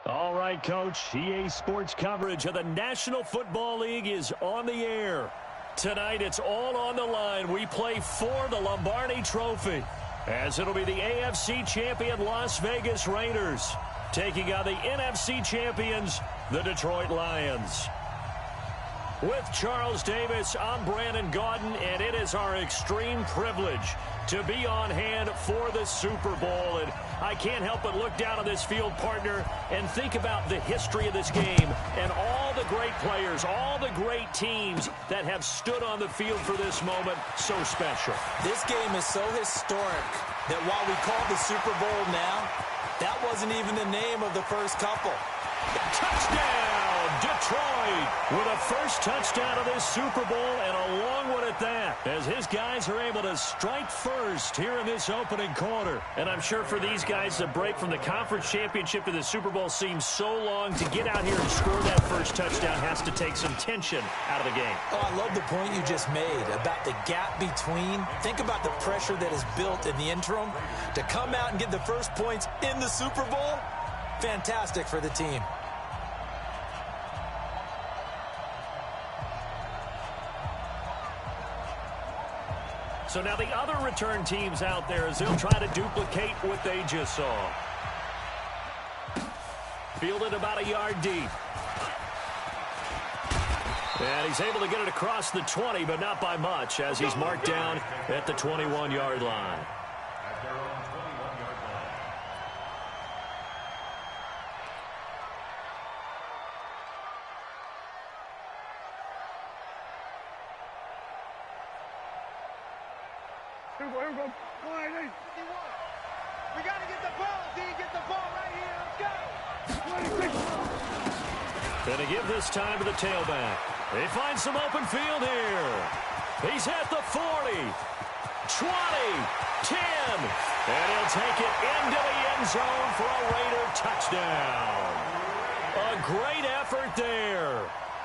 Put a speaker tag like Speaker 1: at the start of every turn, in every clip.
Speaker 1: All right, Coach. EA Sports coverage of the National Football League is on the air. Tonight, it's all on the line. We play for the Lombardi Trophy, as it'll be the AFC champion Las Vegas Raiders taking on the NFC champions, the Detroit Lions. With Charles Davis, I'm Brandon Gaudin, and it is our extreme privilege to be on hand for the Super Bowl. And I can't help but look down on this field, partner, and think about the history of this game and all the great players, all the great teams that have stood on the field for this moment. So special.
Speaker 2: This game is so historic that while we call the Super Bowl now, that wasn't even the name of the first couple.
Speaker 1: Touchdown, Detroit, with a first touchdown of this Super Bowl, and a long one at that, as his guys are able to strike first here in this opening quarter. And I'm sure for these guys, the break from the conference championship to the Super Bowl seems so long. To get out here and score that first touchdown has to take some tension out of the game.
Speaker 2: Oh, I love the point you just made about the gap between. Think about the pressure that is built in the interim. To come out and get the first points in the Super Bowl, fantastic for the team.
Speaker 1: So now the other return teams out there, as they'll try to duplicate what they just saw. Fielded about a yard deep. And he's able to get it across the 20, but not by much, as he's marked down at the 21-yard line.
Speaker 3: We got to get the ball, D. Get the ball right here. Let's go.
Speaker 1: Gonna give this time to the tailback. They find some open field here. He's at the 40, 20, 10, and he'll take it into the end zone for a Raider touchdown. A great effort there.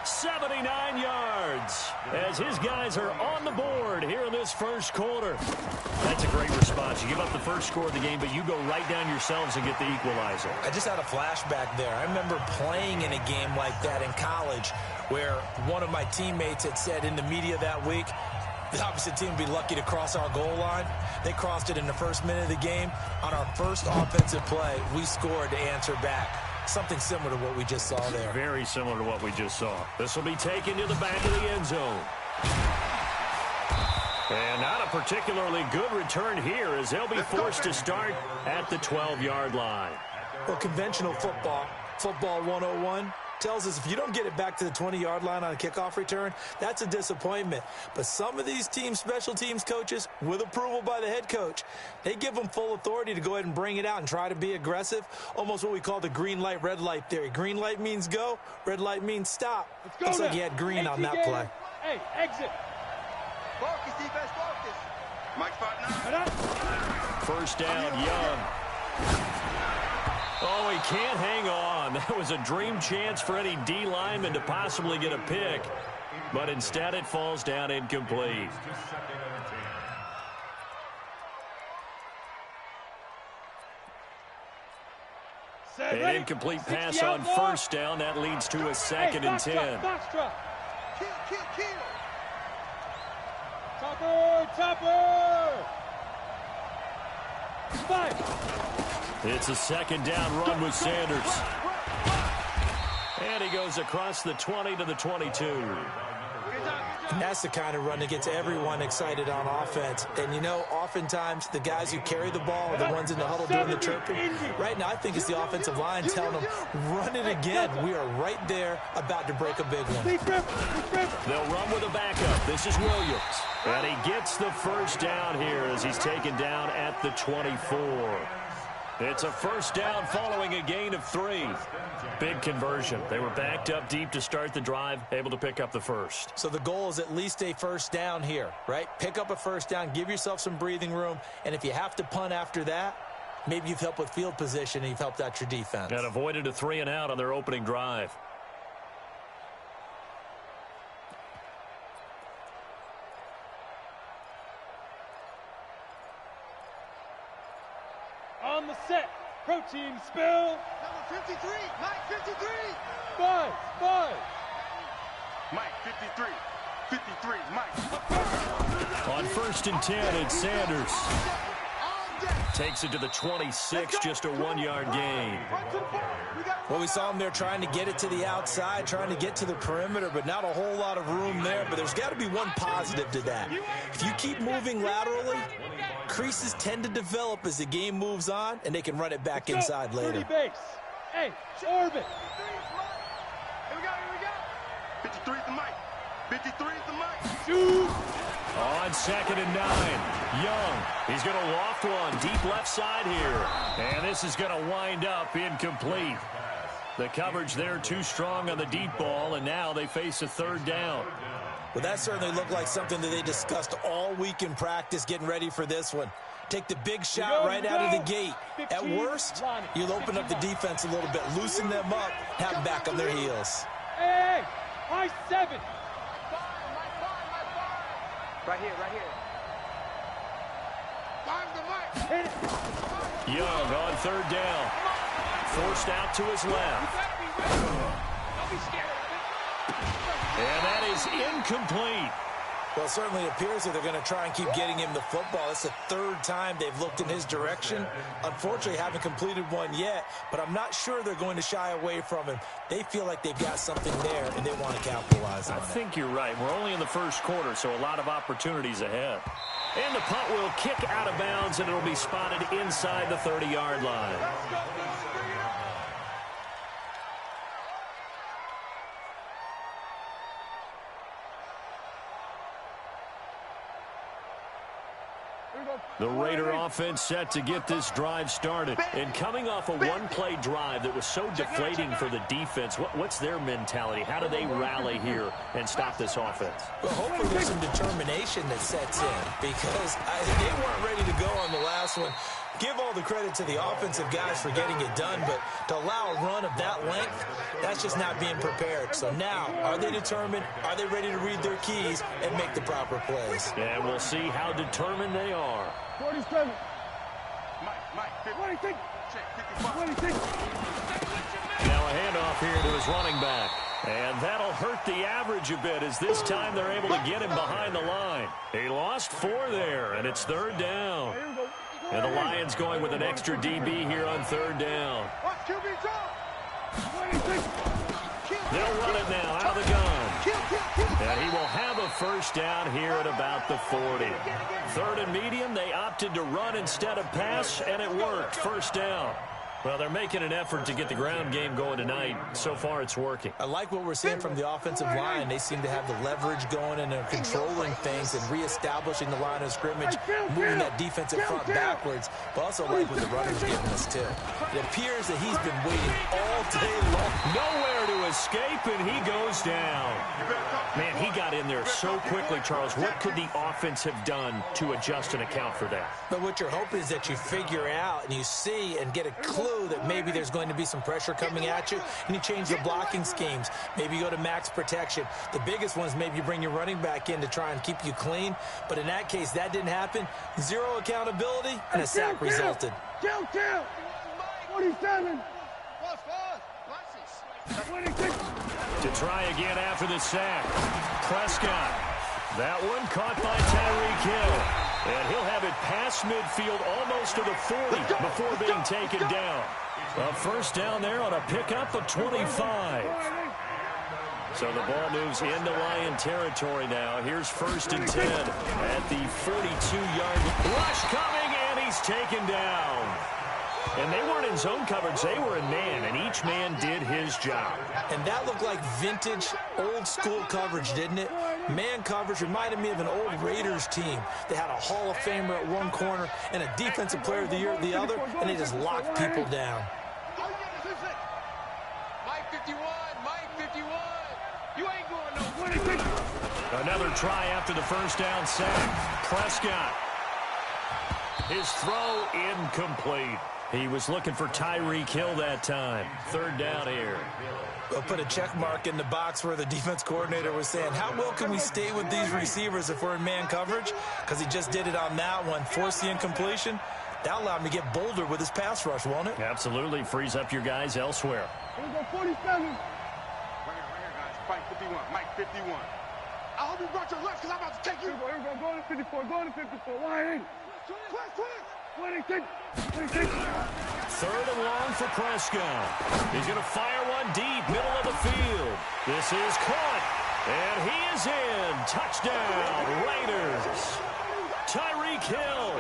Speaker 1: 79 yards as his guys are on the board here in this first quarter. That's a great response. You give up the first score of the game, but you go right down yourselves and get the equalizer.
Speaker 2: I just had a flashback there. I remember playing in a game like that in college where one of my teammates had said in the media that week, the opposite team would be lucky to cross our goal line. They crossed it in the first minute of the game. On our first offensive play, we scored to answer back. Something similar to what we just saw there.
Speaker 1: Very similar to what we just saw. This will be taken to the back of the end zone. And not a particularly good return here, as they'll be forced to start at the 12-yard line.
Speaker 2: Well, conventional football 101, tells us if you don't get it back to the 20-yard line on a kickoff return, that's a disappointment. But some of these teams, special teams coaches, with approval by the head coach, they give them full authority to go ahead and bring it out and try to be aggressive, almost what we call the green light, red light theory. Green light means go, red light means stop. Looks like he had green on that play.
Speaker 3: Hey, exit. Focus, defense, focus. Mike Spot now.
Speaker 1: First down, Young. Oh, he can't hang on. That was a dream chance for any D lineman to possibly get a pick, but instead it falls down incomplete. An incomplete pass on first down. That leads to a second and 10.
Speaker 3: Kill. Topper. Spike.
Speaker 1: It's a second down run with Sanders. And he goes across the 20 to the 22.
Speaker 2: And that's the kind of run that gets everyone excited on offense. And, you know, oftentimes the guys who carry the ball are the ones in the huddle doing the chirping. Right now, I think it's the offensive line telling them, run it again. We are right there about to break a big one.
Speaker 1: They'll run with a backup. This is Williams. And he gets the first down here as he's taken down at the 24. It's a first down following a gain of 3. Big conversion. They were backed up deep to start the drive, able to pick up the first.
Speaker 2: So the goal is at least a first down here, right? Pick up a first down, give yourself some breathing room, and if you have to punt after that, maybe you've helped with field position and you've helped out your defense.
Speaker 1: And avoided a 3 and out on their opening drive.
Speaker 3: On the set. Protein spill. Number 53. Mike 53. 5.
Speaker 4: Mike 53. 53. Mike.
Speaker 1: On 1st and 10, it's Sanders. Takes it to the 26, just a 1-yard gain.
Speaker 2: Well, we saw him there trying to get it to the outside, trying to get to the perimeter, but not a whole lot of room there. But there's got to be one positive to that. If you keep moving laterally, creases tend to develop as the game moves on, and they can run it back inside later.
Speaker 3: Hey, orbit.
Speaker 4: Here we go. 53 is the Mike. 53 is the Mike.
Speaker 3: Shoot.
Speaker 1: On 2nd and 9, Young. He's going to loft one deep left side here. And this is going to wind up incomplete. The coverage there too strong on the deep ball, and now they face a 3rd down.
Speaker 2: Well, that certainly looked like something that they discussed all week in practice getting ready for this one. Take the big shot right out of the gate. At worst, you'll open up the defense a little bit, loosen them up, have them back on their heels.
Speaker 3: Hey, I 7.
Speaker 4: Right here.
Speaker 1: Young on 3rd down. Forced out to his left.
Speaker 3: Don't be scared of it.
Speaker 1: And that is incomplete.
Speaker 2: Well, it certainly appears that they're going to try and keep getting him the football. It's the 3rd time they've looked in his direction. Unfortunately, haven't completed one yet, but I'm not sure they're going to shy away from him. They feel like they've got something there, and they want to capitalize on it.
Speaker 1: I think you're right. We're only in the 1st quarter, so a lot of opportunities ahead. And the punt will kick out of bounds, and it'll be spotted inside the 30-yard line. The Raider offense set to get this drive started. And coming off a one-play drive that was so deflating for the defense, what's their mentality? How do they rally here and stop this offense?
Speaker 2: Well, hopefully there's some determination that sets in because they weren't ready to go on the last one. Give all the credit to the offensive guys for getting it done, but to allow a run of that length, that's just not being prepared. So now, are they determined? Are they ready to read their keys and make the proper plays?
Speaker 1: And we'll see how determined they are.
Speaker 3: 47.
Speaker 4: Mike.
Speaker 3: 26.
Speaker 4: Check 55.
Speaker 3: 26.
Speaker 1: Now a handoff here to his running back. And that'll hurt the average a bit as this time they're able to get him behind the line. He lost 4 there, and it's 3rd down. And the Lions going with an extra DB here on 3rd down. They'll run it now out of the gun. And he will have a 1st down here at about the 40. 3rd and medium, they opted to run instead of pass, and it worked. 1st down. Well, they're making an effort to get the ground game going tonight. So far, it's working.
Speaker 2: I like what we're seeing from the offensive line. They seem to have the leverage going, and they're controlling things and reestablishing the line of scrimmage, moving that defensive front backwards, but also like what the runner's giving us, too. It appears that he's been waiting all day long.
Speaker 1: Nowhere to escape, and he goes down. Man, he got in there so quickly, Charles. What could the offense have done to adjust and account for that?
Speaker 2: But what you're hoping is that you figure out and you see and get a clue that maybe there's going to be some pressure coming at you, and you change the blocking schemes. Maybe you go to max protection. The biggest one is maybe you bring your running back in to try and keep you clean. But in that case, that didn't happen. 0 accountability, and a sack resulted.
Speaker 3: Kill. 47. 26.
Speaker 1: To try again after the sack. Prescott. That one caught by Tyreek Hill. And he'll have it past midfield almost to the 40 before being taken down. A 1st down there on a pickup of 25. So the ball moves into Lion territory now. Here's 1st and 10 at the 42-yard rush coming, and he's taken down. And they weren't in zone coverage. They were in man, and each man did his job.
Speaker 2: And that looked like vintage, old-school coverage, didn't it? Man coverage reminded me of an old Raiders team. They had a Hall of Famer at one corner and a Defensive Player of the Year at the other, and they just locked people down.
Speaker 3: Mike 51. You ain't going no.
Speaker 1: Another try after the 1st down sack. Prescott. His throw incomplete. He was looking for Tyreek Hill that time. 3rd down here.
Speaker 2: They'll put a check mark in the box where the defense coordinator was saying, how well can we stay with these receivers if we're in man coverage? Because he just did it on that one. Force the incompletion. That'll allow him to get bolder with his pass rush, won't it?
Speaker 1: Absolutely. Frees up your guys elsewhere.
Speaker 3: Here we go, 47.
Speaker 4: Right here, guys. Fight 51. Mike 51. I hope you brought your lunch because I'm about to take you.
Speaker 3: Here we go. Go to 54. Go to 54. Why?
Speaker 4: Twins.
Speaker 3: 26. 26.
Speaker 1: Third and long for Prescott. He's going to fire one deep, middle of the field. This is caught, and he is in. Touchdown, Raiders. Tyreek Hill,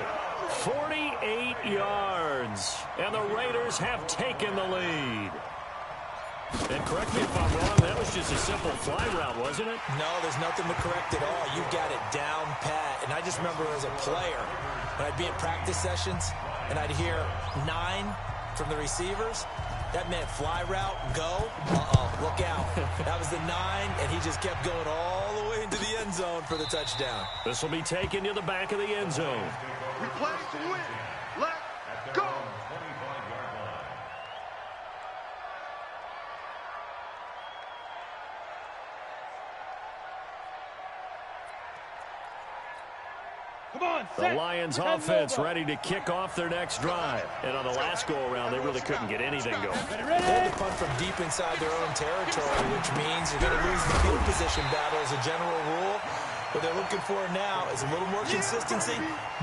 Speaker 1: 48 yards, and the Raiders have taken the lead. And correct me if I'm wrong, that was just a simple fly route, wasn't it?
Speaker 2: No, there's nothing to correct at all. You've got it down pat. And I just remember as a player, when I'd be at practice sessions, and I'd hear 9 from the receivers, that meant fly route, go. Look out. That was the 9, and he just kept going all the way into the end zone for the touchdown.
Speaker 1: This will be taken to the back of the end zone.
Speaker 4: We play to win. Let's go.
Speaker 3: Come on,
Speaker 1: The Lions offense ready to kick off their next drive. And on the last go-around, they really couldn't get anything going.
Speaker 2: They had to punt from deep inside their own territory, which means you're going to lose the field position battle as a general rule. What they're looking for now is a little more consistency,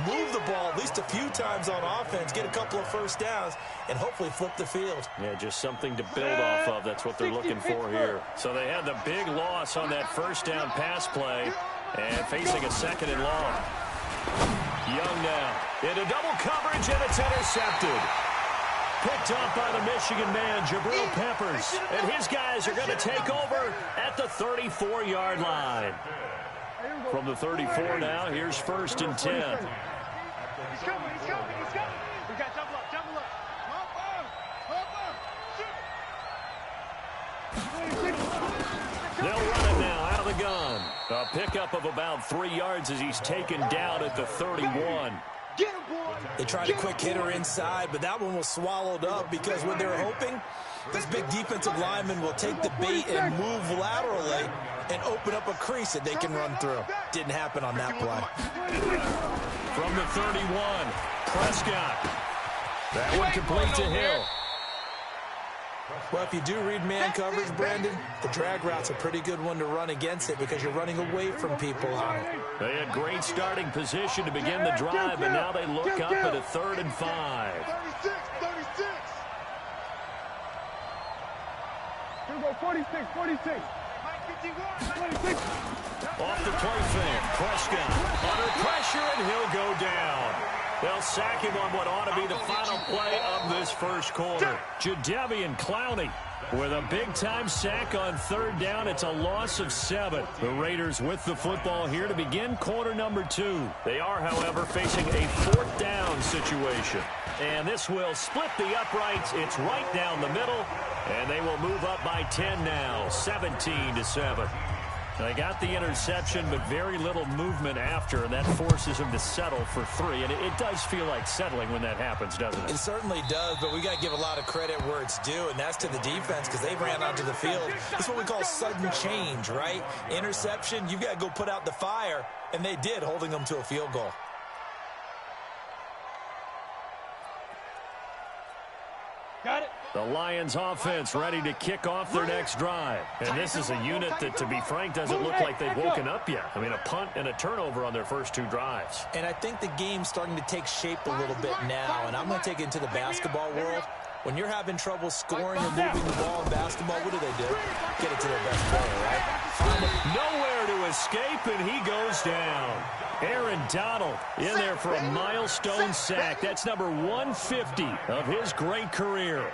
Speaker 2: move the ball at least a few times on offense, get a couple of first downs, and hopefully flip the field.
Speaker 1: Yeah, just something to build off of. That's what they're looking for here. So they had the big loss on that first down pass play and facing a second and long. Young now into double coverage, and it's intercepted. Picked up by the Michigan man, Jabril Peppers. And his guys are going to take over at the 34-yard line. From the 34 now, here's 1st and 10.
Speaker 3: He's coming. We got double up.
Speaker 1: They'll run it now out of the gun. A pickup of about 3 yards as he's taken down at the 31.
Speaker 4: Get him, boy.
Speaker 2: They tried a quick hitter inside, but that one was swallowed up because what they were hoping, this big defensive lineman will take the bait and move laterally and open up a crease that they can run through. Didn't happen on that play.
Speaker 1: From the 31, Prescott. That one complete to Hill.
Speaker 2: Well, if you do read man coverage, Brandon, the drag route's a pretty good one to run against it because you're running away from people on it.
Speaker 1: They had great starting position to begin the drive, and now they look up at a 3rd and 5.
Speaker 4: 36.
Speaker 3: Here we go, 46.
Speaker 4: Mike 51.
Speaker 3: 26.
Speaker 1: Off the play fake, Prescott under pressure, and he'll go down. They'll sack him on what ought to be the final play of this first quarter. Jadeveon Clowney with a big-time sack on 3rd down. It's a loss of 7. The Raiders with the football here to begin quarter number 2. They are, however, facing a 4th down situation. And this will split the uprights. It's right down the middle. And they will move up by 10 now, 17-7. They got the interception, but very little movement after, and that forces them to settle for 3. And it does feel like settling when that happens, doesn't it?
Speaker 2: It certainly does, but we got to give a lot of credit where it's due, and that's to the defense because they ran onto the field. It's what we call sudden change, right? Interception, you've got to go put out the fire, and they did, holding them to a field goal.
Speaker 3: Got it.
Speaker 1: The Lions offense ready to kick off their next drive. And this is a unit that, to be frank, doesn't look like they've woken up yet. I mean, a punt and a turnover on their first 2 drives.
Speaker 2: And I think the game's starting to take shape a little bit now, and I'm going to take it into the basketball world. When you're having trouble scoring or moving the ball in basketball, what do? Get it to their best player, right?
Speaker 1: Nowhere to escape, and he goes down. Aaron Donald in there for a milestone sack. That's number 150 of his great career.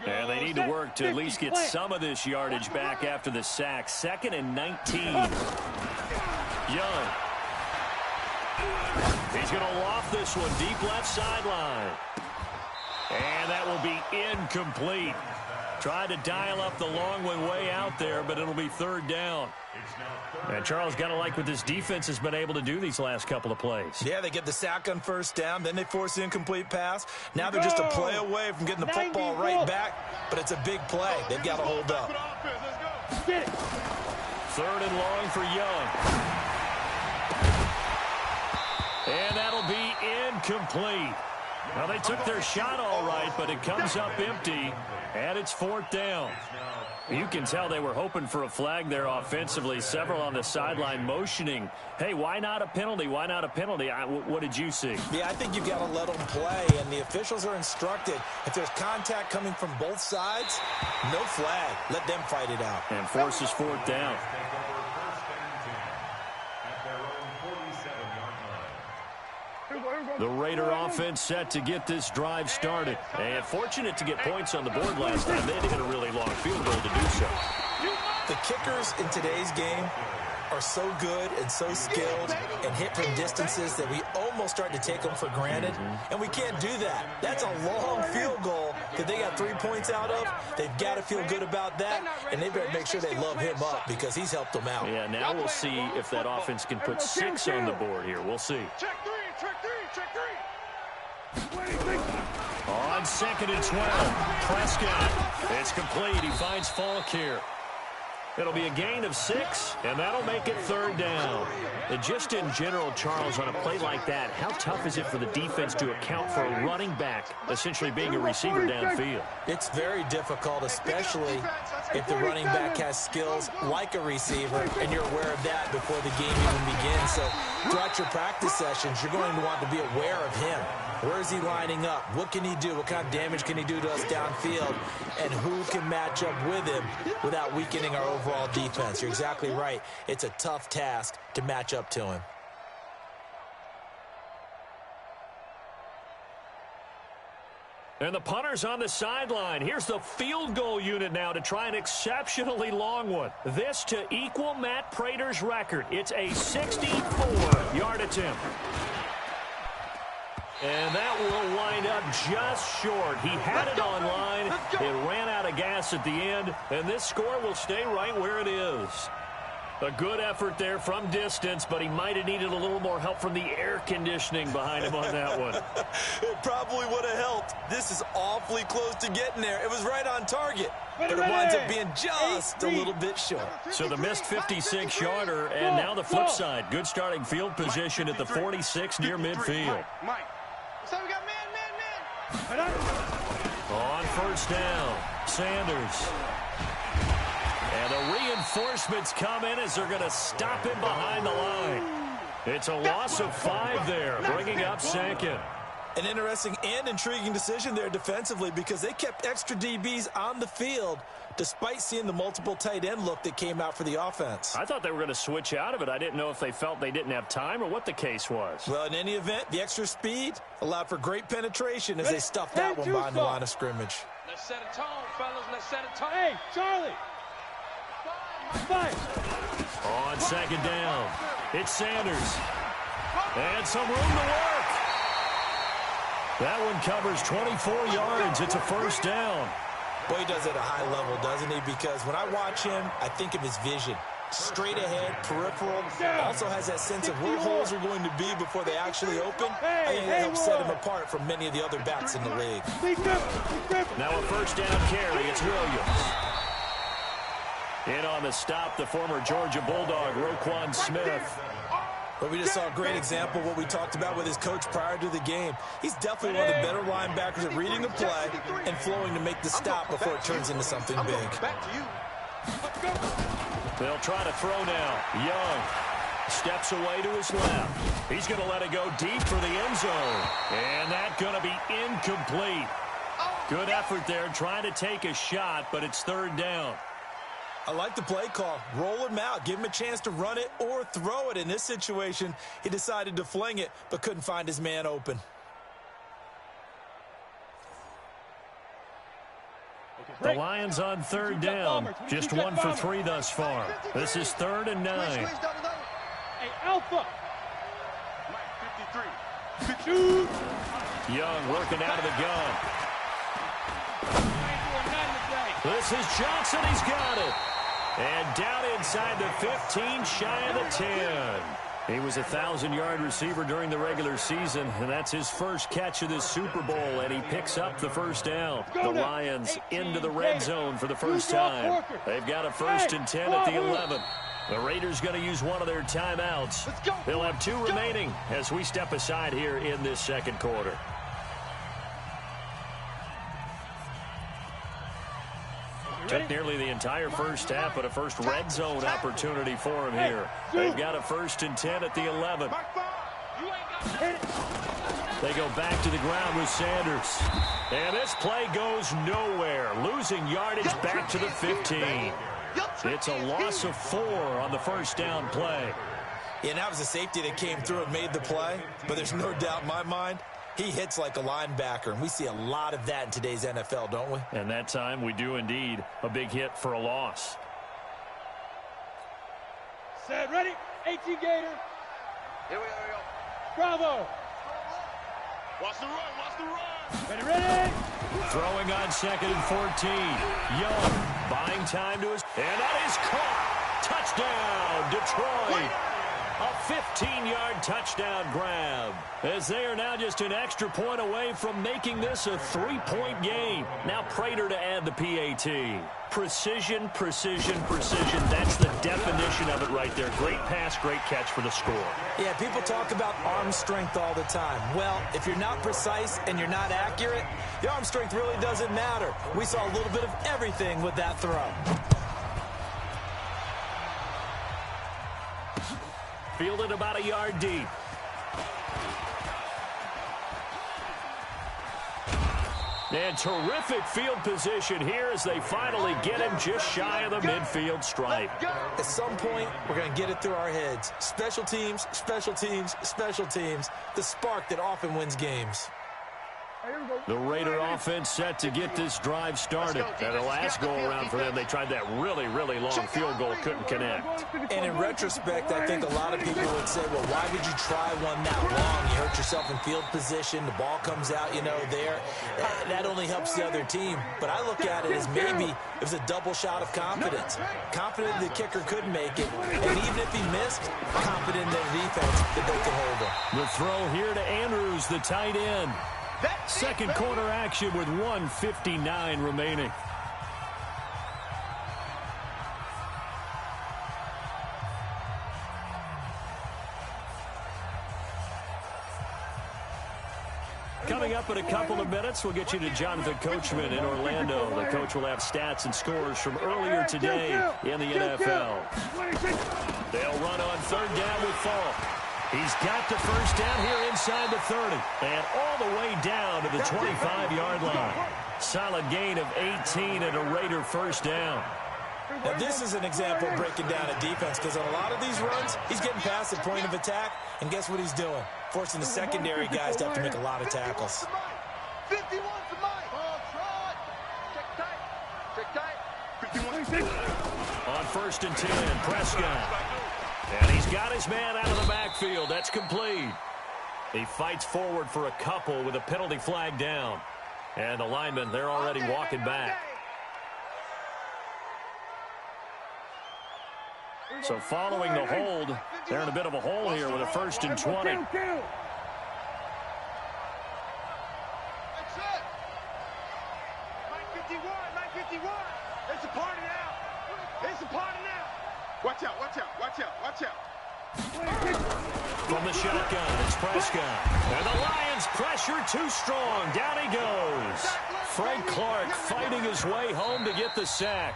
Speaker 1: And they need to work to at least get some of this yardage back after the sack. 2nd and 19. Young. He's going to loft this one deep left sideline. And that will be incomplete. Tried to dial up the long one way out there, but it'll be 3rd down. And Charles, got to like what this defense has been able to do these last couple of plays.
Speaker 2: Yeah, they get the sack on 1st down, then they force the incomplete pass. Now they're just a play away from getting the football right back, but it's a big play. They've got to hold up.
Speaker 3: Get it.
Speaker 1: 3rd and long for Young. And that'll be incomplete. Now, they took their shot all right, but it comes up empty, and it's 4th down. You can tell they were hoping for a flag there offensively. Several on the sideline motioning, hey, why not a penalty? Why not a penalty? What did you see?
Speaker 2: Yeah, I think you've got to let them play, and the officials are instructed. If there's contact coming from both sides, no flag. Let them fight it out.
Speaker 1: And forces 4th down. The Raider offense set to get this drive started. And fortunate to get points on the board last time. They had to hit a really long field goal to do so.
Speaker 2: The kickers in today's game are so good and so skilled and hit from distances that we almost start to take them for granted. And we can't do that. That's a long field goal that they got 3 points out of. They've got to feel good about that, and they better make sure they love him up because he's helped them out.
Speaker 1: Yeah, now we'll see if that offense can put 6 on the board here. We'll see.
Speaker 3: Check three, check three.
Speaker 1: On 2nd and 12, Prescott. It's complete. He finds Falk here. It'll be a gain of 6, and that'll make it 3rd down. And just in general, Charles, on a play like that, how tough is it for the defense to account for a running back essentially being a receiver downfield?
Speaker 2: It's very difficult, especially if the running back has skills like a receiver, and you're aware of that before the game even begins. So throughout your practice sessions, you're going to want to be aware of him. Where is he lining up? What can he do? What kind of damage can he do to us downfield? And who can match up with him without weakening our overall defense? You're exactly right. It's a tough task to match up to him.
Speaker 1: And the punter's on the sideline. Here's the field goal unit now to try an exceptionally long one. This to equal Matt Prater's record. It's a 64-yard attempt. And that will wind up just short. He had it on line. It ran out of gas at the end, and this score will stay right where it is. A good effort there from distance, but he might have needed a little more help from the air conditioning behind him on that one.
Speaker 2: It probably would have helped. This is awfully close to getting there. It was right on target, but it winds up being just a little bit short.
Speaker 1: So the missed 56-yarder, and now the flip side. Good starting field position at the 46 near midfield.
Speaker 3: So we got man.
Speaker 1: On 1st down, Sanders. And the reinforcements come in as they're going to stop him behind the line. It's a loss of 5 there, bringing up 2nd.
Speaker 2: An interesting and intriguing decision there defensively because they kept extra DBs on the field despite seeing the multiple tight end look that came out for the offense.
Speaker 1: I thought they were going to switch out of it. I didn't know if they felt they didn't have time or what the case was.
Speaker 2: Well, in any event, the extra speed allowed for great penetration as they stuffed that one behind the line of scrimmage.
Speaker 3: Let's set a tone, fellas. Let's set a tone. Hey, Charlie. 5.
Speaker 1: On 2nd down, it's Sanders. And some room to work. That one covers 24 yards. It's a 1st down.
Speaker 2: Boy, he does it at a high level, doesn't he? Because when I watch him, I think of his vision. Straight ahead, peripheral. Also has that sense of where holes are going to be before they actually open. I think that helps set him apart from many of the other backs in the league.
Speaker 1: Now a 1st down carry. It's Williams. In on the stop, the former Georgia Bulldog, Roquan Smith.
Speaker 2: But we just saw a great example of what we talked about with his coach prior to the game. He's definitely one of the better linebackers at reading a play and flowing to make the stop before it turns into something big.
Speaker 1: They'll try to throw now. Young steps away to his left. He's going to let it go deep for the end zone. And that's going to be incomplete. Good effort there trying to take a shot, but it's 3rd down.
Speaker 2: I like the play call. Roll him out. Give him a chance to run it or throw it. In this situation, he decided to fling it, but couldn't find his man open.
Speaker 1: The Lions on 3rd down. Just 1 for 3 thus far. This is 3rd and 9.
Speaker 3: Hey, Alpha. 53.
Speaker 1: Young working out of the gun. This is Johnson. He's got it. And down inside the 15, shy of the 10. He was a 1,000-yard receiver during the regular season, and that's his first catch of this Super Bowl, and he picks up the 1st down. The Lions into the red zone for the first time. They've got a 1st and 10 at the 11. The Raiders going to use one of their timeouts.
Speaker 3: Let's go.
Speaker 1: They'll have 2 remaining as we step aside here in this second quarter. Took nearly the entire first half, but a first red zone opportunity for him here. They've got a 1st and 10 at the 11. They go back to the ground with Sanders. And this play goes nowhere. Losing yardage back to the 15. It's a loss of 4 on the first down play.
Speaker 2: Yeah, that was a safety that came through and made the play. But there's no doubt in my mind, he hits like a linebacker. And we see a lot of that in today's NFL, don't we?
Speaker 1: And that time we do indeed. A big hit for a loss.
Speaker 3: Set, ready? 18 Gator. Here we go. Bravo.
Speaker 4: Watch the run, watch the run.
Speaker 3: Ready, ready.
Speaker 1: Throwing on 2nd and 14. Young buying time to his... And that is caught. Touchdown, Detroit. A 15-yard touchdown grab. As they are now just an extra point away from making this a 3-point game. Now Prater to add the PAT. Precision, precision, precision. That's the definition of it right there. Great pass, great catch for the score.
Speaker 2: Yeah, people talk about arm strength all the time. Well, if you're not precise and you're not accurate, the arm strength really doesn't matter. We saw a little bit of everything with that throw.
Speaker 1: Fielded about a yard deep. And terrific field position here as they finally get him just shy of the midfield stripe.
Speaker 2: At some point, we're going to get it through our heads. Special teams, special teams, special teams. The spark that often wins games.
Speaker 1: The Raider offense set to get this drive started. And the last go-around for them, they tried that really, really long field goal, couldn't connect.
Speaker 2: And in retrospect, I think a lot of people would say, well, why would you try one that long? You hurt yourself in field position. The ball comes out, there. That only helps the other team. But I look at it as maybe it was a double shot of confidence. Confident the kicker could make it. And even if he missed, confident in their defense that they could hold him.
Speaker 1: The throw here to Andrews, the tight end. Second quarter action with 1:59 remaining. Coming up in a couple of minutes, we'll get you to Jonathan Coachman in Orlando. The coach will have stats and scores from earlier today in the NFL. They'll run on 3rd down with Falk. He's got the first down here inside the 30. And all the way down to the 25-yard line. Solid gain of 18 and a Raider first down.
Speaker 2: Now, this is an example of breaking down a defense because on a lot of these runs, he's getting past the point of attack, and guess what he's doing? Forcing the secondary guys to have to make a lot of tackles.
Speaker 3: 51 to Mike. Ball trot. Check tight.
Speaker 4: 51.
Speaker 1: On 1st and 10, Prescott. And he's got his man out of the backfield. That's complete. He fights forward for a couple with a penalty flag down. And the linemen, they're already walking back. So following the hold, they're in a bit of a hole here with a 1st and 20.
Speaker 3: That's it. Mike 51. It's a party now. It's a party now.
Speaker 4: Watch out, watch out, watch out, watch out.
Speaker 1: From the shotgun, it's Prescott. And the Lions pressure too strong. Down he goes. Frank Clark fighting his way home to get the sack.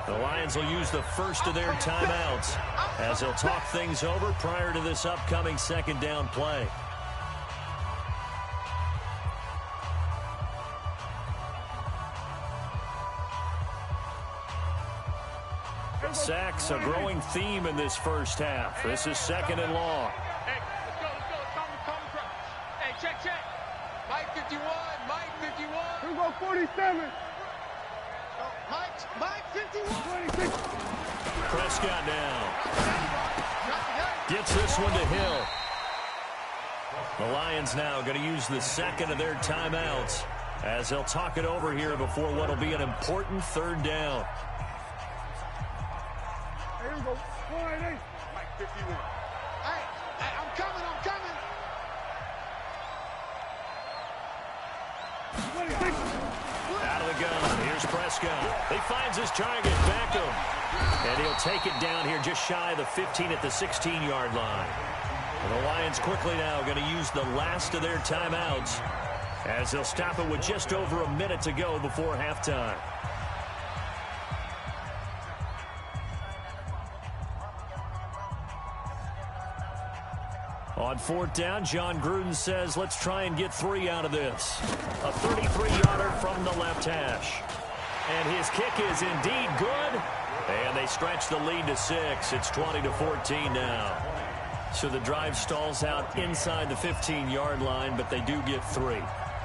Speaker 1: The Lions will use the first of their timeouts as they'll talk things over prior to this upcoming 2nd down play. Sacks, a growing theme in this first half. This is 2nd and long.
Speaker 3: Hey, let's go. Hey, check. Mike 51. Here we go, 47. Mike 51. 26.
Speaker 1: Prescott now. Gets this one to Hill. The Lions now going to use the 2nd of their timeouts as they'll talk it over here before what will be an important 3rd down.
Speaker 3: Here we go.
Speaker 4: Mike 51.
Speaker 3: Hey, I'm coming. 26.
Speaker 1: Out of the gun. Here's Prescott. He finds his target, Beckham. And he'll They'll take it down here just shy of the 15 at the 16-yard line. And the Lions quickly now going to use the last of their timeouts as they'll stop it with just over a minute to go before halftime. On fourth down, John Gruden says, let's try and get 3 out of this. A 33-yarder from the left hash. And his kick is indeed good. And they stretch the lead to 6. It's 20-14 now. So the drive stalls out inside the 15-yard line, but they do get 3.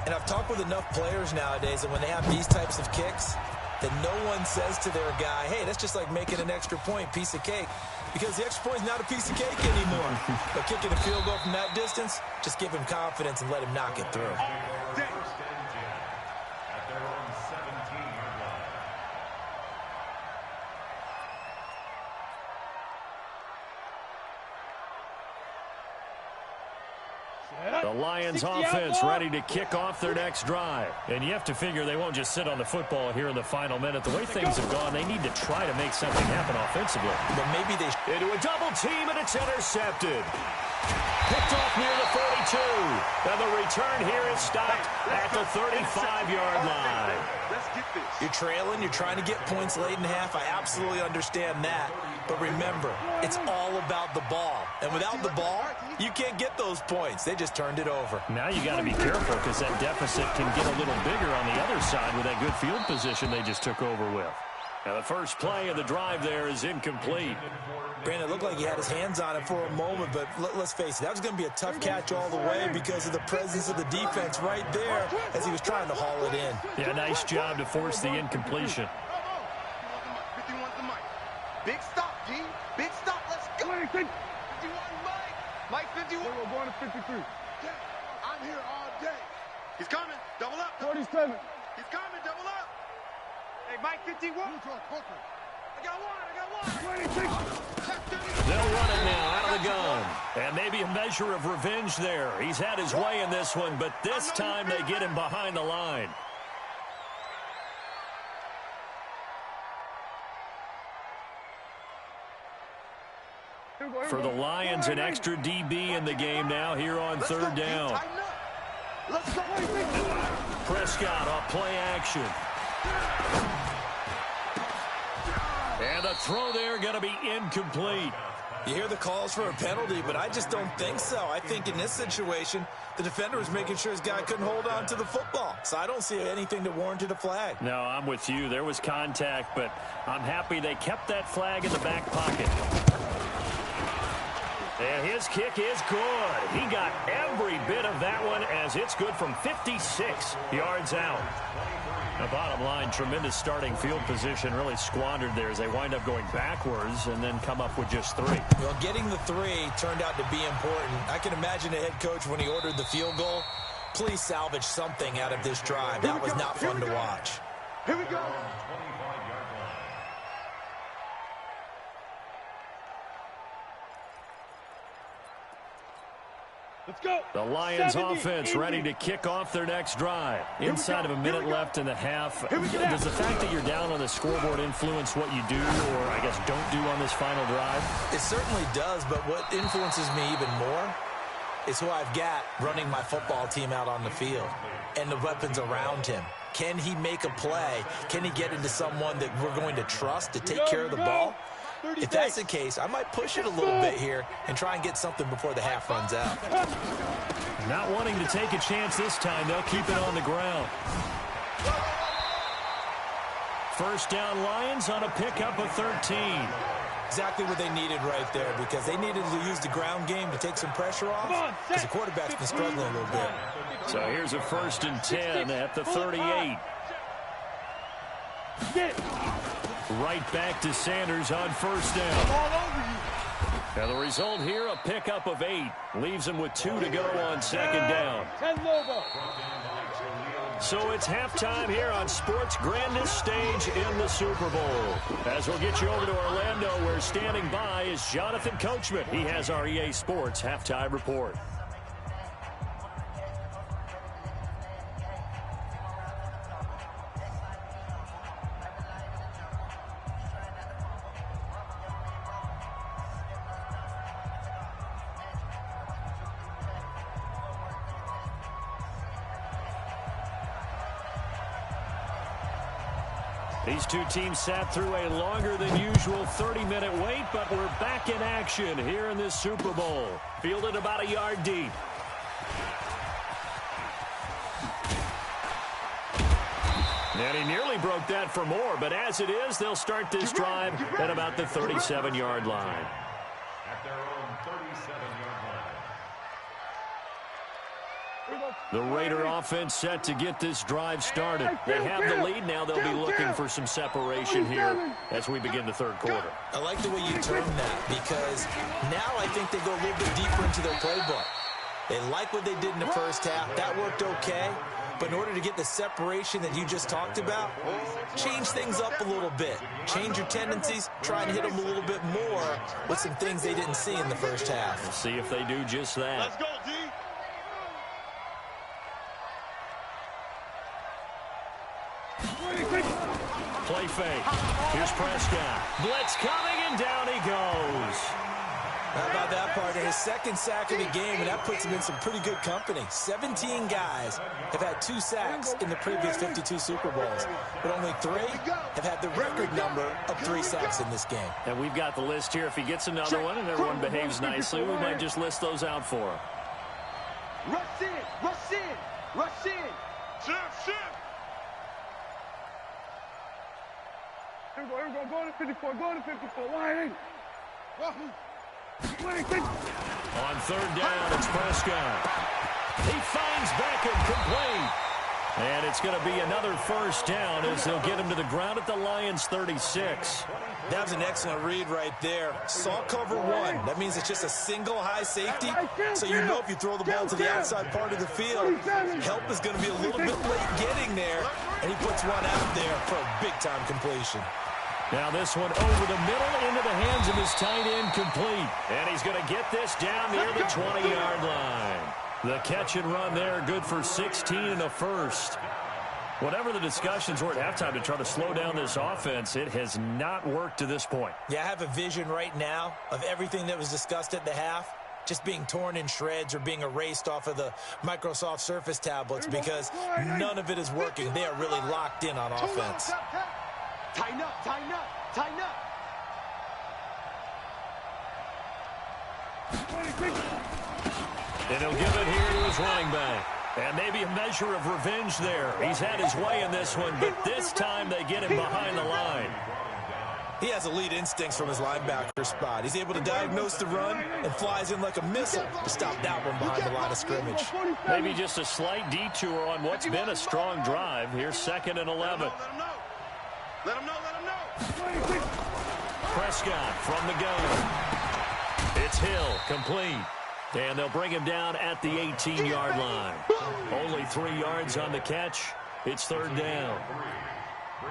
Speaker 2: And I've talked with enough players nowadays that when they have these types of kicks, that no one says to their guy, hey, that's just like making an extra point, piece of cake. Because the extra point is not a piece of cake anymore. But kicking a field goal from that distance, just give him confidence and let him knock it through.
Speaker 1: The Lions offense ready to kick off their next drive. And you have to figure they won't just sit on the football here in the final minute. The way things have gone, they need to try to make something happen offensively.
Speaker 2: But maybe they
Speaker 1: into a double team, and it's intercepted. Picked off near the 42. And the return here is stopped at the 35-yard line.
Speaker 4: Let's get this.
Speaker 2: You're trailing. You're trying to get points late in half. I absolutely understand that. But remember, it's all about the ball. And without the ball, you can't get those points. They just turned it over.
Speaker 1: Now you got to be careful because that deficit can get a little bigger on the other side with that good field position they just took over with. Now the first play of the drive there is incomplete.
Speaker 2: Brandon, it looked like he had his hands on it for a moment, but let's face it, that was going to be a tough catch all the way because of the presence of the defense right there as he was trying to haul it in.
Speaker 1: Yeah, nice job to force the incompletion.
Speaker 4: 51's the mic. Big stop, G. Big stop. Let's go. 51, Mike. Mike 51.
Speaker 3: We're going to 53.
Speaker 4: I'm here all day. He's coming. Double up.
Speaker 3: 47.
Speaker 4: He's coming. Double up.
Speaker 3: Hey, Mike 51.
Speaker 4: I got one.
Speaker 3: 26.
Speaker 1: They'll run it now out of the gun. And maybe a measure of revenge there. He's had his way in this one, but this time they get him behind the line. For the Lions, an extra DB in the game now here on third down.
Speaker 4: Let's go.
Speaker 1: Prescott off play action. And the throw there going to be incomplete.
Speaker 2: You hear the calls for a penalty, but I just don't think so. I think in this situation, the defender was making sure his guy couldn't hold on to the football. So I don't see anything that warranted a flag.
Speaker 1: No, I'm with you. There was contact, but I'm happy they kept that flag in the back pocket. And his kick is good. He got every bit of that one as it's good from 56 yards out. The bottom line, tremendous starting field position, really squandered there as they wind up going backwards and then come up with just 3.
Speaker 2: Well, getting the 3 turned out to be important. I can imagine the head coach when he ordered the field goal. Please salvage something out of this drive. That was not fun to watch.
Speaker 3: Here we go. Let's go.
Speaker 1: The Lions offense ready to kick off their next drive. Inside of a minute left in the half. Does the fact that you're down on the scoreboard influence what you do or, I guess, don't do on this final drive?
Speaker 2: It certainly does, but what influences me even more is who I've got running my football team out on the field and the weapons around him. Can he make a play? Can he get into someone that we're going to trust to take care of the ball? If that's the case, I might push it a little bit here and try and get something before the half runs out.
Speaker 1: Not wanting to take a chance this time, they'll keep it on the ground. First down Lions on a pickup of 13.
Speaker 2: Exactly what they needed right there because they needed to use the ground game to take some pressure off because the quarterback's been struggling a little bit.
Speaker 1: So here's a 1st and 10 at the 38. Right back to Sanders on first down. Now the result here, a pickup of 8. Leaves him with 2 to go on second down. So it's halftime here on sports' grandest stage in the Super Bowl. As we'll get you over to Orlando, where standing by is Jonathan Coachman. He has our EA Sports halftime report. These two teams sat through a longer than usual 30-minute wait, but we're back in action here in this Super Bowl. Fielded about a yard deep. And he nearly broke that for more, but as it is, they'll start this drive at about the 37-yard line.
Speaker 5: At their own 37-yard line.
Speaker 1: The Raider offense set to get this drive started. They have the lead. Now they'll be looking for some separation here as we begin the third quarter.
Speaker 2: I like the way you term that because now I think they go a little bit deeper into their playbook. They like what they did in the first half. That worked okay. But in order to get the separation that you just talked about, change things up a little bit. Change your tendencies. Try and hit them a little bit more with some things they didn't see in the first half.
Speaker 1: We'll see if they do just that.
Speaker 3: Let's go, D.
Speaker 1: Play fake. Here's Prescott. Blitz coming, and down he goes.
Speaker 2: How about that, partner? His second sack of the game, and that puts him in some pretty good company. 17 guys have had 2 sacks in the previous 52 Super Bowls, but only 3 have had the record number of 3 sacks in this game.
Speaker 1: And we've got the list here. If he gets another one and everyone behaves nicely, we might just list those out for him.
Speaker 4: Rush in, rush in, rush in.
Speaker 3: Shift, shift.
Speaker 6: Here we go, go to 54, go to 54, wide.
Speaker 1: On third down, it's Prescott. He finds Beckham complete. And it's going to be another first down as they'll get him to the ground at the Lions' 36.
Speaker 2: That was an excellent read right there. Saw cover 1. That means it's just a single high safety. So you know if you throw the ball to the outside part of the field, help is going to be a little bit late getting there. And he puts one out there for a big-time completion.
Speaker 1: Now this one over the middle into the hands of his tight end complete. And he's going to get this down near the 20-yard line. The catch and run there, good for 16 and a first. Whatever the discussions were at halftime to try to slow down this offense, it has not worked to this point.
Speaker 2: Yeah, I have a vision right now of everything that was discussed at the half just being torn in shreds or being erased off of the Microsoft Surface tablets because none of it is working. They are really locked in on offense.
Speaker 4: Tighten up, tighten up, tighten up.
Speaker 1: And he'll give it here to his running back. And maybe a measure of revenge there. He's had his way in this one, but this time they get him behind the line.
Speaker 2: He has elite instincts from his linebacker spot. He's able to diagnose the run and flies in like a missile to stop that one behind the line of scrimmage.
Speaker 1: Maybe just a slight detour on what's been a strong drive. Here's 2nd and 11.
Speaker 3: Let him know, let him know.
Speaker 1: Prescott from the gun. It's Hill, complete. And they'll bring him down at the 18-yard line. Only 3 yards on the catch. It's 3rd down.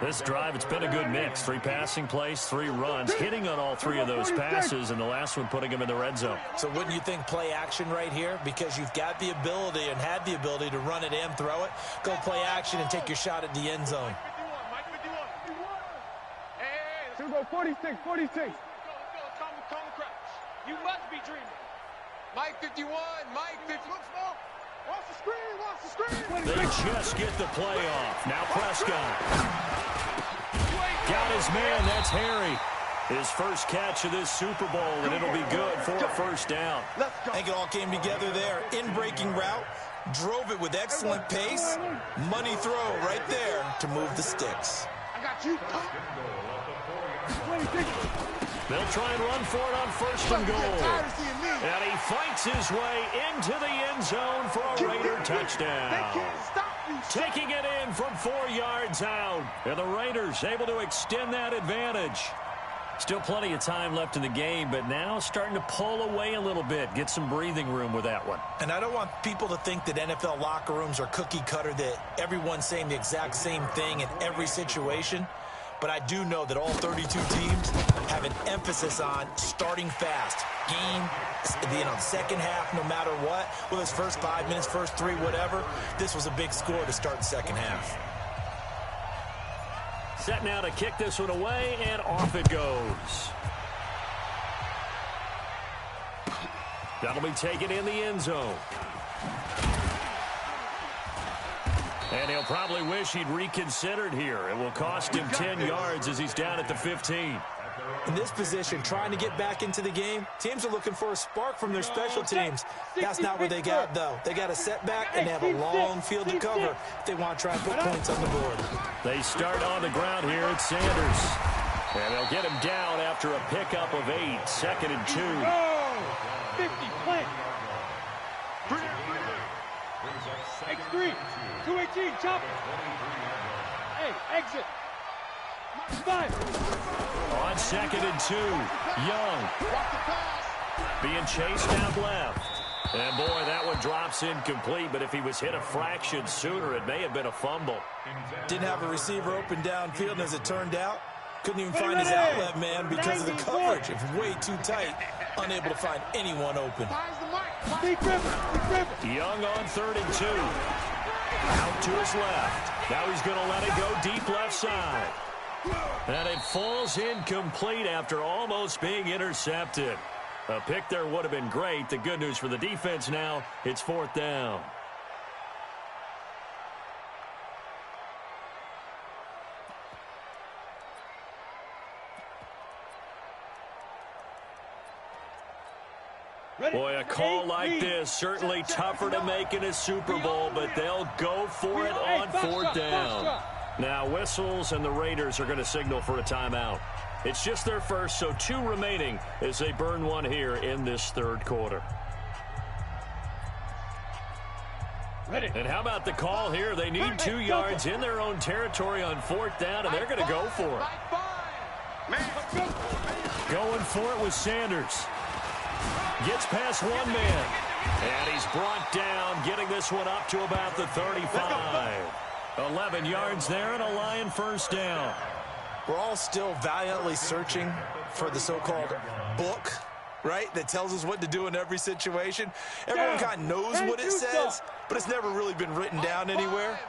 Speaker 1: This drive, it's been a good mix. 3 passing plays, 3 runs, hitting on all 3 of those passes, and the last one putting him in the red zone.
Speaker 2: So wouldn't you think play action right here? Because you've got the ability and had the ability to run it and throw it. Go play action and take your shot at the end zone.
Speaker 6: Here we go, 46, 46.
Speaker 3: Let's go, calm the crouch. You must be dreaming. Mike 51, Mike 50. Look small. Watch the screen, watch the screen.
Speaker 1: They just get the play off. Now Prescott. Got his man, that's Harry. His first catch of this Super Bowl, and it'll be good for a first down.
Speaker 2: I think it all came together there. In-breaking route, drove it with excellent pace. Money throw right there to move the sticks.
Speaker 3: I got you.
Speaker 1: They'll try and run for it on 1st and goal. And he fights his way into the end zone for a Raider touchdown. Taking it in from 4 yards out. And the Raiders able to extend that advantage. Still plenty of time left in the game, but now starting to pull away a little bit. Get some breathing room with that one.
Speaker 2: And I don't want people to think that NFL locker rooms are cookie cutter, that everyone's saying the exact same thing in every situation. But I do know that all 32 teams have an emphasis on starting fast. Second half, no matter what, whether it's first 5 minutes, first 3, whatever, this was a big score to start the second half.
Speaker 1: Set now to kick this one away, and off it goes. That'll be taken in the end zone. And he'll probably wish he'd reconsidered here. It will cost him 10 yards as he's down at the 15.
Speaker 2: In this position, trying to get back into the game, teams are looking for a spark from their special teams. That's not what they got, though. They got a setback, and they have a long field to cover if they want to try and put points on the board.
Speaker 1: They start on the ground here at Sanders. And they'll get him down after a pickup of 8, 2nd and 2.
Speaker 6: 50, plant. X3, 218, chop it. Hey, exit. 5.
Speaker 1: On 2nd and 2, Young. Being chased out left. And boy, that one drops incomplete, but if he was hit a fraction sooner, it may have been a fumble.
Speaker 2: Didn't have a receiver open downfield, and as it turned out, couldn't even find his outlet man because of the coverage. It was way too tight, unable to find anyone open.
Speaker 1: Young on 3rd and 2. Out to his left. Now he's going to let it go deep left side. And it falls incomplete after almost being intercepted. A pick there would have been great. The good news for the defense now, it's 4th down. Boy, a call like this, certainly tougher to make in a Super Bowl, but they'll go for it on 4th down. Now whistles, and the Raiders are going to signal for a timeout. It's just their first, so 2 remaining as they burn one here in this 3rd quarter. And how about the call here? They need 2 yards in their own territory on 4th down, and they're going to go for it. Going for it with Sanders. Gets past one man. And he's brought down, getting this one up to about the 35. 11 yards there and a Lion 1st down.
Speaker 2: We're all still valiantly searching for the so-called book, right, that tells us what to do in every situation. Everyone kind of knows what it says, but it's never really been written down anywhere.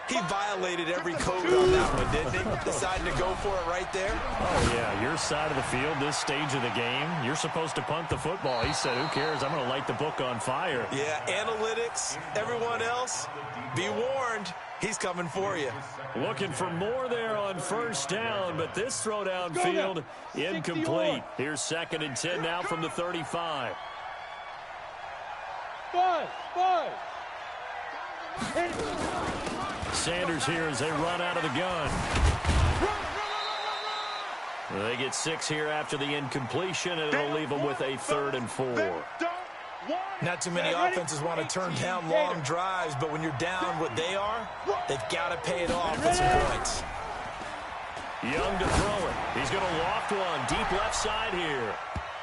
Speaker 2: He violated every code on that one, didn't he? Deciding to go for it right there.
Speaker 1: Oh, yeah, your side of the field, this stage of the game, you're supposed to punt the football. He said, who cares? I'm going to light the book on fire.
Speaker 2: Yeah, analytics, everyone else, be warned. He's coming for you.
Speaker 1: Looking for more there on 1st down, but this throw downfield incomplete. Here's 2nd and 10 now from the 35.
Speaker 6: 5.
Speaker 1: Sanders here as they run out of the gun. They get 6 here after the incompletion, and it'll leave them with a 3rd and 4.
Speaker 2: Not too many offenses want to turn down long drives, but when you're down what they are, they've got to pay it off with some points.
Speaker 1: Young to throw it. He's going to loft one deep left side here.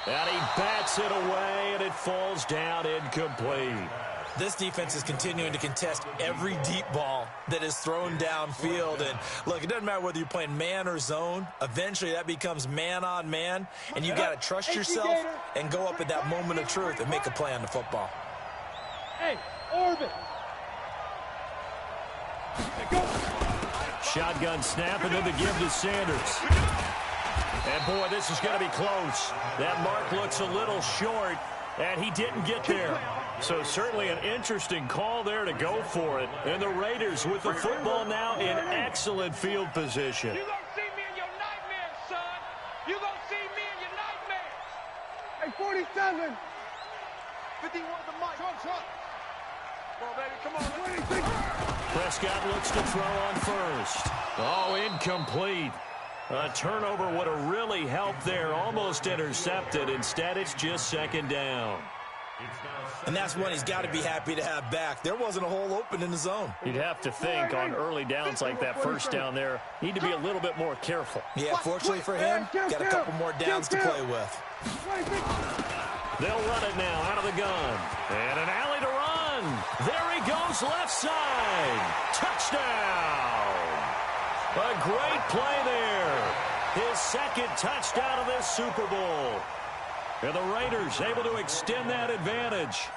Speaker 1: And he bats it away, and it falls down incomplete.
Speaker 2: This defense is continuing to contest every deep ball that is thrown downfield. And, look, it doesn't matter whether you're playing man or zone. Eventually, that becomes man-on-man, and you got to trust yourself and go up at that moment of truth and make a play on the football.
Speaker 6: Hey, orbit.
Speaker 1: Shotgun snap, and then the give to Sanders. And, boy, this is going to be close. That mark looks a little short, and he didn't get there. So certainly an interesting call there to go for it. And the Raiders with the football now in excellent field position.
Speaker 3: You're going to see me in your nightmares, son. You're going to see me in your nightmares.
Speaker 6: Hey, 47.
Speaker 4: 51 the mic. Trump.
Speaker 3: Come on, baby. Come on.
Speaker 1: Prescott looks to throw on 1st. Oh, incomplete. A turnover would have really helped there. Almost intercepted. Instead, it's just 2nd down.
Speaker 2: And that's one he's got to be happy to have back. There wasn't a hole open in the zone.
Speaker 1: You'd have to think on early downs like that 1st down there, need to be a little bit more careful.
Speaker 2: Yeah, fortunately for him, got a couple more downs to play with.
Speaker 1: They'll run it now out of the gun. And an alley to run. There he goes left side. Touchdown. A great play there. His 2nd touchdown of this Super Bowl. And the Raiders able to extend that advantage.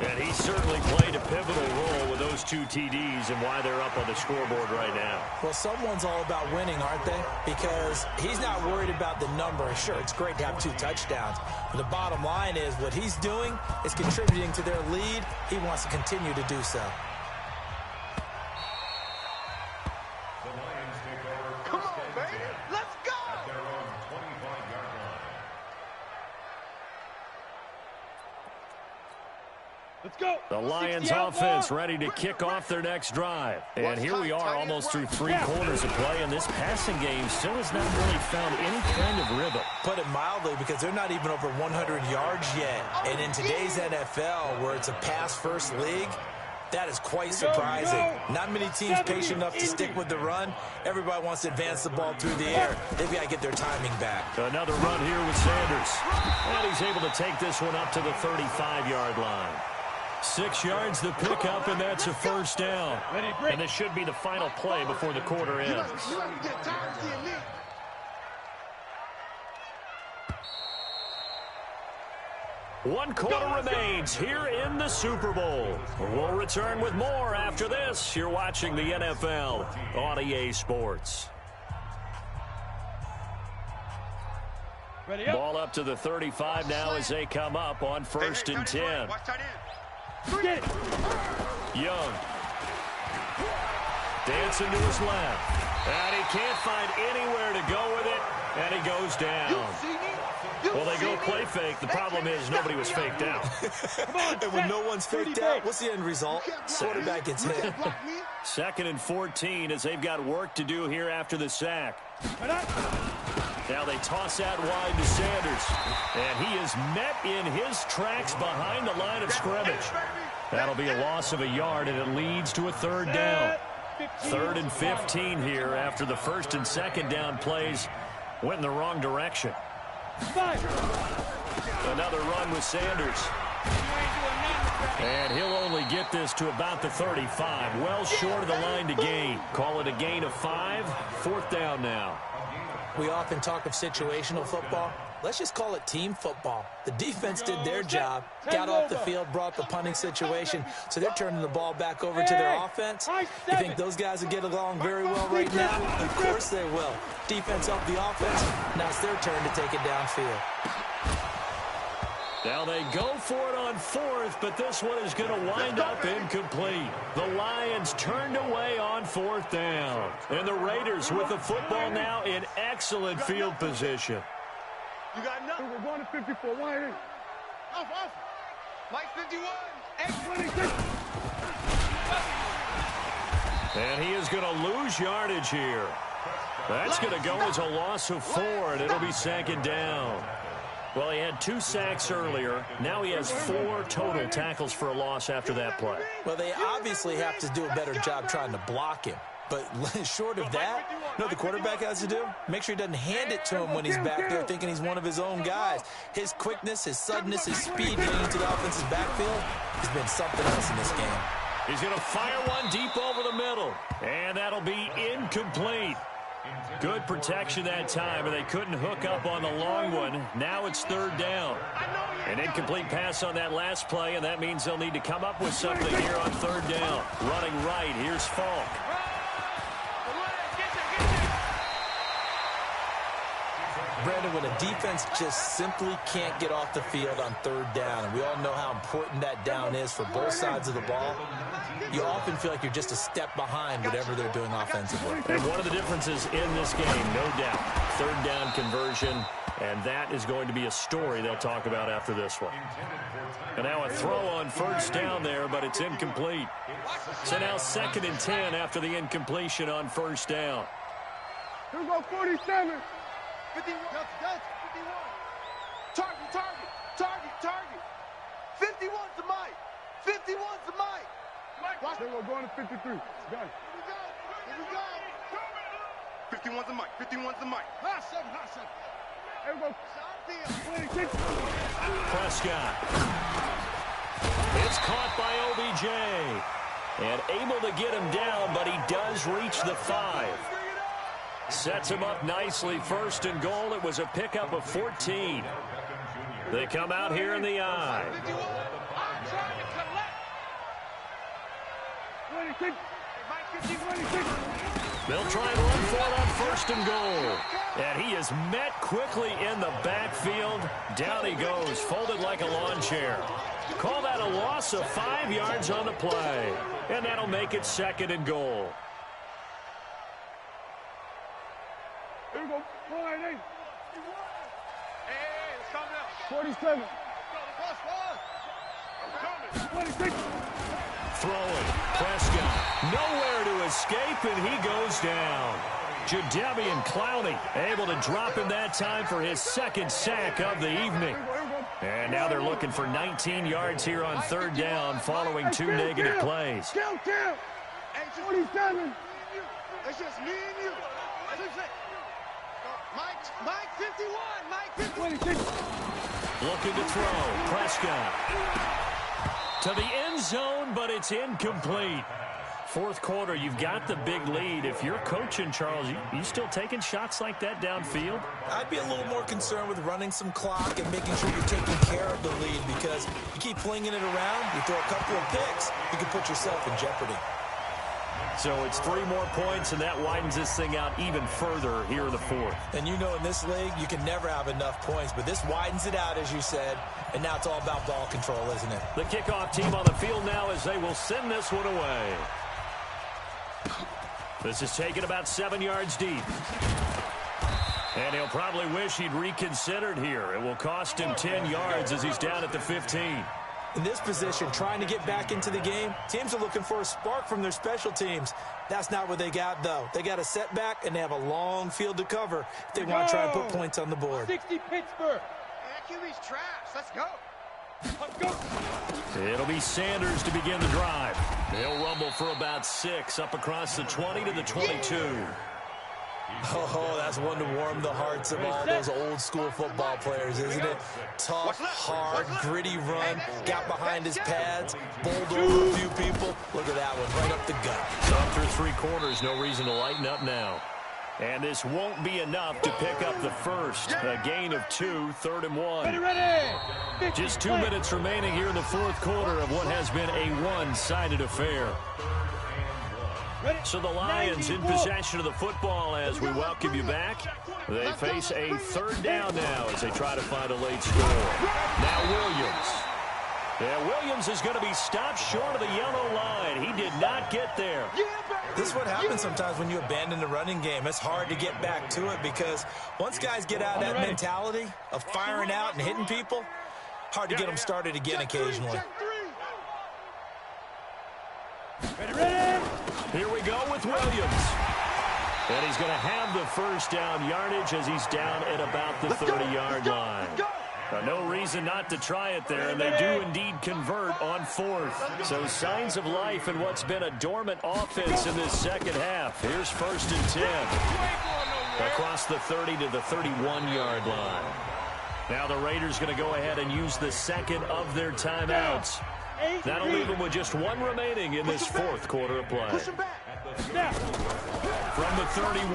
Speaker 1: And he certainly played a pivotal role with those 2 TDs and why they're up on the scoreboard right now.
Speaker 2: Well, someone's all about winning, aren't they? Because he's not worried about the number. Sure, it's great to have 2 touchdowns. But the bottom line is what he's doing is contributing to their lead. He wants to continue to do so.
Speaker 6: Let's go.
Speaker 1: The Lions offense ready to kick off their next drive. And here we are almost through 3 quarters of play, and this passing game still has not really found any kind of rhythm.
Speaker 2: Put it mildly, because they're not even over 100 yards yet. And in today's NFL, where it's a pass-first league, that is quite surprising. Not many teams patient enough to stick with the run. Everybody wants to advance the ball through the air. They've got to get their timing back.
Speaker 1: Another run here with Sanders. And he's able to take this one up to the 35-yard line. 6 yards the pickup, and that's a first down. And this should be the final play before the quarter ends. One quarter remains here in the Super Bowl. We'll return with more after this. You're watching the NFL on EA Sports. Ball up to the 35 now as they come up on 1st and 10. Young. Dancing to his left. And he can't find anywhere to go with it. And he goes down. Well, they go play fake. The problem is nobody was faked out.
Speaker 2: And when no one's faked out, what's the end result? Quarterback gets hit.
Speaker 1: 2nd and 14 as they've got work to do here after the sack. Now they toss that wide to Sanders. And he is met in his tracks behind the line of scrimmage. That'll be a loss of a yard, and it leads to a 3rd down. 3rd and 15 here after the 1st and 2nd down plays went in the wrong direction. Another run with Sanders. And he'll only get this to about the 35. Well short of the line to gain. Call it a gain of 5. 4th down now.
Speaker 2: We often talk of situational football. Let's just call it team football. The defense did their job, got off the field, brought the punting situation, so they're turning the ball back over to their offense. You think those guys will get along very well right now? Of course they will. Defense helped the offense. Now it's their turn to take it downfield.
Speaker 1: Now they go for it on 4th, but this one is going to wind up incomplete. The Lions turned away on 4th down. And the Raiders with the football now in excellent field position.
Speaker 3: You got nothing.
Speaker 6: We're going to 54. Why ain't?
Speaker 3: Off. Mike 51.
Speaker 6: 26.
Speaker 1: And he is going to lose yardage here. That's going to go as a loss of 4, and it'll be 2nd down. Well, he had 2 sacks earlier. Now he has 4 total tackles for a loss after that play.
Speaker 2: Well, they obviously have to do a better job trying to block him. But short of that, you know what the quarterback has to do? Make sure he doesn't hand it to him when he's back there thinking he's one of his own guys. His quickness, his suddenness, his speed getting into the offense's backfield has been something else in this game.
Speaker 1: He's going to fire one deep over the middle. And that'll be incomplete. Good protection that time, and they couldn't hook up on the long one. Now it's 3rd down. An incomplete pass on that last play, and that means they'll need to come up with something here on 3rd down. Running right, here's Falk.
Speaker 2: Brandon, when a defense just simply can't get off the field on 3rd down, and we all know how important that down is for both sides of the ball, you often feel like you're just a step behind whatever they're doing offensively.
Speaker 1: And one of the differences in this game, no doubt, 3rd down conversion, and that is going to be a story they'll talk about after this one. And now a throw on 1st down there, but it's incomplete. So now 2nd and 10 after the incompletion on 1st down.
Speaker 6: Here we go, 47.
Speaker 3: 51. 51's the mic. 51's the mic.
Speaker 6: Watch. We're going to 53. Go.
Speaker 3: Here we go.
Speaker 4: 51's the mic. 51's the mic.
Speaker 3: Hot seven.
Speaker 6: Here we go. 26.
Speaker 1: Prescott. It's caught by OBJ. And able to get him down, but he does reach the 5. Sets him up nicely. 1st and goal. It was a pickup of 14. They come out here in the I.
Speaker 6: 26.
Speaker 1: They'll try and run for it on 1st and goal. And he is met quickly in the backfield. Down he goes, folded like a lawn chair. Call that a loss of 5 yards on the play. And that'll make it 2nd and goal.
Speaker 6: Here we go. 48.
Speaker 3: Hey, let's calm down.
Speaker 6: 47.
Speaker 1: Throwing. Prescott. Nowhere to escape, and he goes down. Jadeveon Clowney able to drop him that time for his second sack of the evening. And now they're looking for 19 yards here on third down following two negative plays.
Speaker 6: Kill. 47.
Speaker 4: It's just me and you. Mike 51. Mike 51.
Speaker 6: 26.
Speaker 1: Looking to throw. Prescott. To the end zone, but it's incomplete. Fourth quarter, you've got the big lead. If you're coaching, Charles, you still taking shots like that downfield?
Speaker 2: I'd be a little more concerned with running some clock and making sure you're taking care of the lead, because you keep flinging it around, you throw a couple of picks, you can put yourself in jeopardy.
Speaker 1: So it's 3 more points, and that widens this thing out even further here in the fourth.
Speaker 2: And you know, in this league, you can never have enough points, but this widens it out, as you said, and now it's all about ball control, isn't it?
Speaker 1: The kickoff team on the field now as they will send this one away. This is taken about 7 yards deep. And he'll probably wish he'd reconsidered here. It will cost him 10 yards as he's down at the 15.
Speaker 2: In this position, trying to get back into the game, teams are looking for a spark from their special teams. That's not what they got, though. They got a setback, and they have a long field to cover if they want to try and put points on the board.
Speaker 6: 60 Pittsburgh.
Speaker 4: That QB's trash. Let's go.
Speaker 6: Let's go.
Speaker 1: It'll be Sanders to begin the drive. They'll rumble for about 6 up across the 20 to the 22.
Speaker 2: Oh, that's one to warm the hearts of all those old-school football players, isn't it? Tough, hard, gritty run, got behind his pads, bowled over a few people. Look at that one, right up the gut.
Speaker 1: So after 3 quarters, no reason to lighten up now. And this won't be enough to pick up the first. A gain of 2, 3rd and 1.
Speaker 6: Ready.
Speaker 1: Just 2 minutes remaining here in the fourth quarter of what has been a one-sided affair. So the Lions in possession of the football as we welcome you back. They face a 3rd down now as they try to find a late score. Now Williams. Yeah, Williams is going to be stopped short of the yellow line. He did not get there.
Speaker 2: This is what happens sometimes when you abandon the running game. It's hard to get back to it because once guys get out of that mentality of firing out and hitting people, hard to get them started again occasionally.
Speaker 6: Ready.
Speaker 1: Here we go with Williams. And he's going to have the first down yardage as he's down at about the 30-yard line. No reason not to try it there, and they do indeed convert on 4th. So signs of life in what's been a dormant offense in this second half. Here's 1st and 10. Across the 30 to the 31-yard line. Now the Raiders going to go ahead and use the second of their timeouts. That'll leave them with just 1 remaining in this fourth quarter of play. From the 31,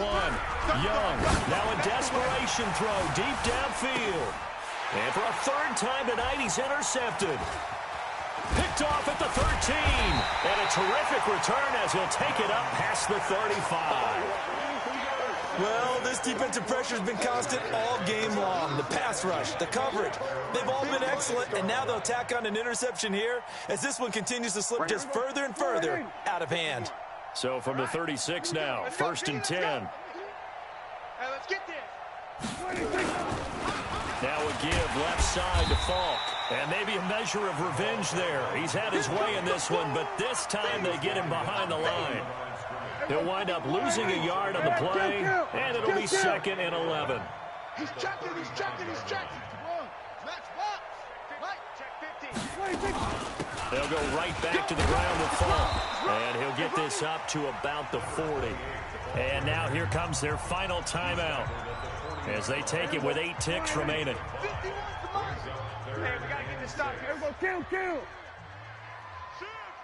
Speaker 1: Young. Now a desperation throw deep downfield. And for a 3rd time tonight, he's intercepted. Picked off at the 13. And a terrific return as he'll take it up past the 35.
Speaker 2: Well, this defensive pressure has been constant all game long. The pass rush, the coverage, they've all been excellent, and now they'll tack on an interception here as this one continues to slip just further and further out of hand.
Speaker 1: So from the 36 now, 1st and 10.
Speaker 4: Hey, let's get this.
Speaker 1: Now a give left side to Falk. And maybe a measure of revenge there. He's had his way in this one, but this time they get him behind the line. He'll wind up losing a yard on the play, and it'll be 2nd and 11.
Speaker 4: He's checking. Match box. Mike, check 15.
Speaker 1: They'll go right back to the ground with Falk. And he'll get this up to about the 40. And now here comes their final timeout as they take it with 8 ticks remaining.
Speaker 3: Hey, we got to get this stop here.
Speaker 6: Everybody kill.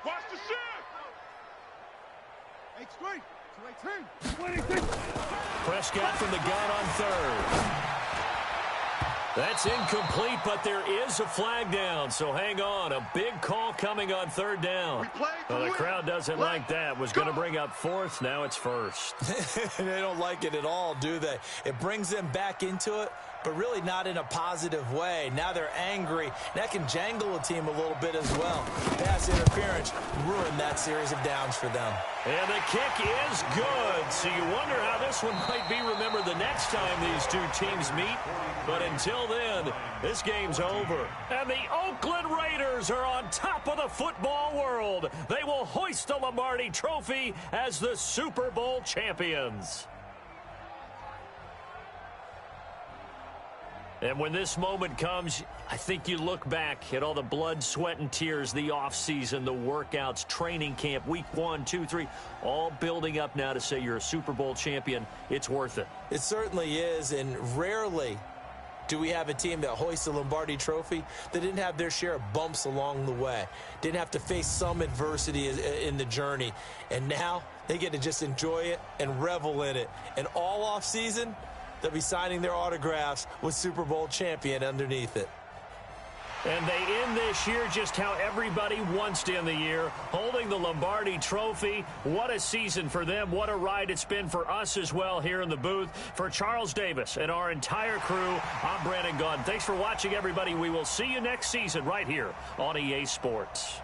Speaker 3: Watch the shift.
Speaker 6: 26.
Speaker 1: Prescott from the gun on 3rd. That's incomplete, but there is a flag down, so hang on. A big call coming on 3rd down. Well, the crowd doesn't like that. Was going to bring up 4th, now it's 1st.
Speaker 2: They don't like it at all, do they? It brings them back into it, but really not in a positive way. Now they're angry. That can jangle a team a little bit as well. Pass interference ruined that series of downs for them.
Speaker 1: And the kick is good. So you wonder how this one might be remembered the next time these two teams meet. But until then, this game's over. And the Oakland Raiders are on top of the football world. They will hoist the Lombardi Trophy as the Super Bowl champions. And when this moment comes, I think you look back at all the blood, sweat, and tears, the offseason, the workouts, training camp, week 1, 2, 3, all building up now to say you're a Super Bowl champion. It's worth it.
Speaker 2: It certainly is, and rarely do we have a team that hoists the Lombardi Trophy that didn't have their share of bumps along the way, didn't have to face some adversity in the journey, and now they get to just enjoy it and revel in it. And all offseason, they'll be signing their autographs with Super Bowl champion underneath it.
Speaker 1: And they end this year just how everybody wants to end the year, holding the Lombardi Trophy. What a season for them. What a ride it's been for us as well here in the booth. For Charles Davis and our entire crew, I'm Brandon Gaudin. Thanks for watching, everybody. We will see you next season right here on EA Sports.